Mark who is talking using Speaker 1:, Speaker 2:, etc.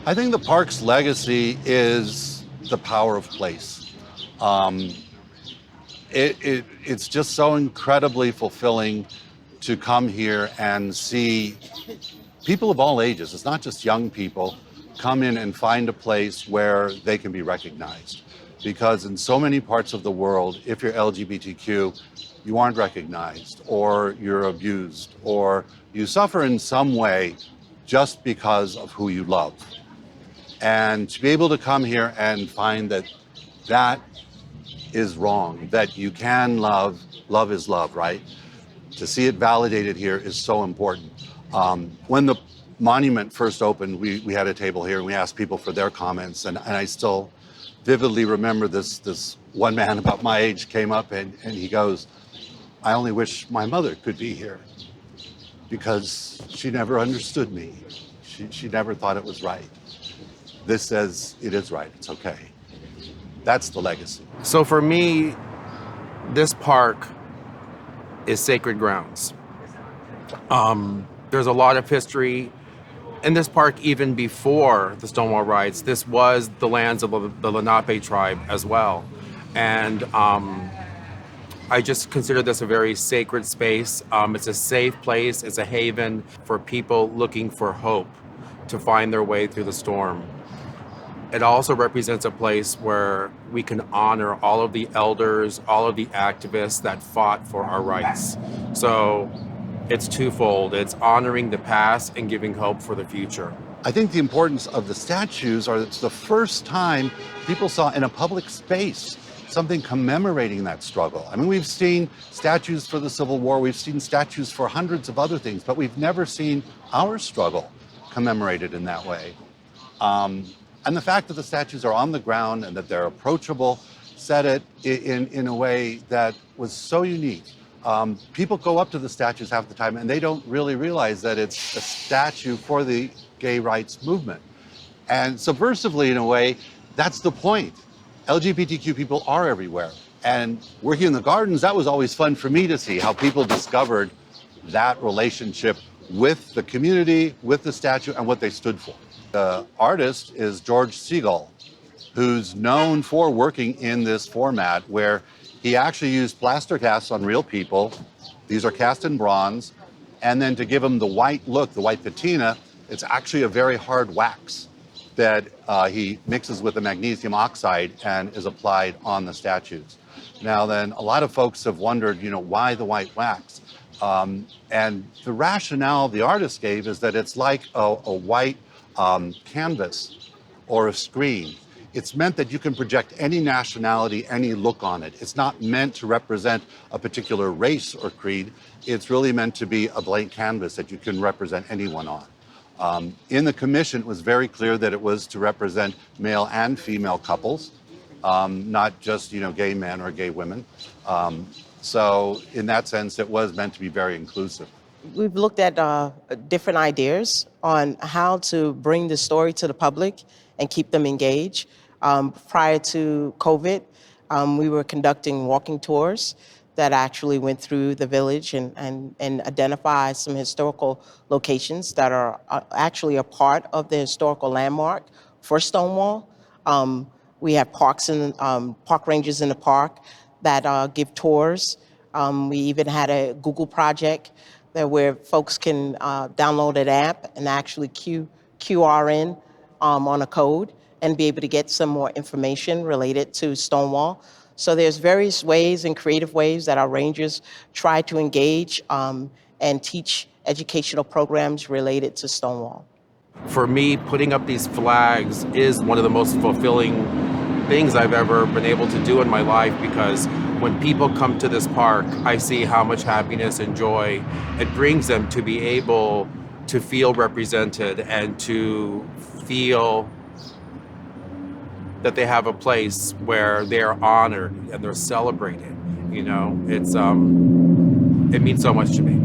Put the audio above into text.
Speaker 1: I think the park's legacy is the power of place. Um, it's just so incredibly fulfilling to come here and see people of all ages. It's not just young people come in and find a place where they can be recognized. Because in so many parts of the world, if you're LGBTQ, you aren't recognized, or you're abused, or you suffer in some way just because of who you love. And to be able to come here and find that that is wrong, that you can love is love, right? To see it validated here is so important. When the monument first opened, we had a table here and we asked people for their comments. And I still vividly remember this one man about my age came up and he goes, "I only wish my mother could be here because she never understood me. She never thought it was right. This says it is right, it's okay." That's the legacy.
Speaker 2: So for me, this park is sacred grounds. There's a lot of history in this park even before the Stonewall riots. This was the lands of the Lenape tribe as well. And I just consider this a very sacred space. It's a safe place. It's a haven for people looking for hope to find their way through the storm. It also represents a place where we can honor all of the elders, all of the activists that fought for our rights. So it's twofold. It's honoring the past and giving hope for the future.
Speaker 1: I think the importance of the statues are it's the first time people saw in a public space something commemorating that struggle. I mean, we've seen statues for the Civil War, we've seen statues for hundreds of other things, but we've never seen our struggle commemorated in that way. And the fact that the statues are on the ground and that they're approachable set it in a way that was so unique. People go up to the statues half the time and they don't really realize that it's a statue for the gay rights movement. And subversively, in a way, that's the point. LGBTQ people are everywhere. And working in the gardens, that was always fun for me to see how people discovered that relationship with the community, with the statue, and what they stood for. The artist is George Segal, who's known for working in this format where he actually used plaster casts on real people. These are cast in bronze. And then to give them the white look, the white patina, it's actually a very hard wax that he mixes with the magnesium oxide and is applied on the statues. Now then, a lot of folks have wondered, why the white wax? And the rationale the artist gave is that it's like a white canvas or a screen. It's meant that you can project any nationality, any look on it. It's not meant to represent a particular race or creed. It's really meant to be a blank canvas that you can represent anyone on. In the commission, it was very clear that it was to represent male and female couples, not just gay men or gay women. So in that sense, it was meant to be very inclusive.
Speaker 3: We've looked at different ideas on how to bring the story to the public and keep them engaged. Prior to COVID, we were conducting walking tours that actually went through the village and identified some historical locations that are actually a part of the historical landmark for Stonewall. We have parks and park rangers in the park that give tours. We even had a Google project where folks can download an app and actually QR in on a code and be able to get some more information related to Stonewall. So there's various ways and creative ways that our rangers try to engage and teach educational programs related to Stonewall.
Speaker 2: For me, putting up these flags is one of the most fulfilling things I've ever been able to do in my life, because when people come to this park, I see how much happiness and joy it brings them to be able to feel represented and to feel that they have a place where they're honored and they're celebrated. It means so much to me.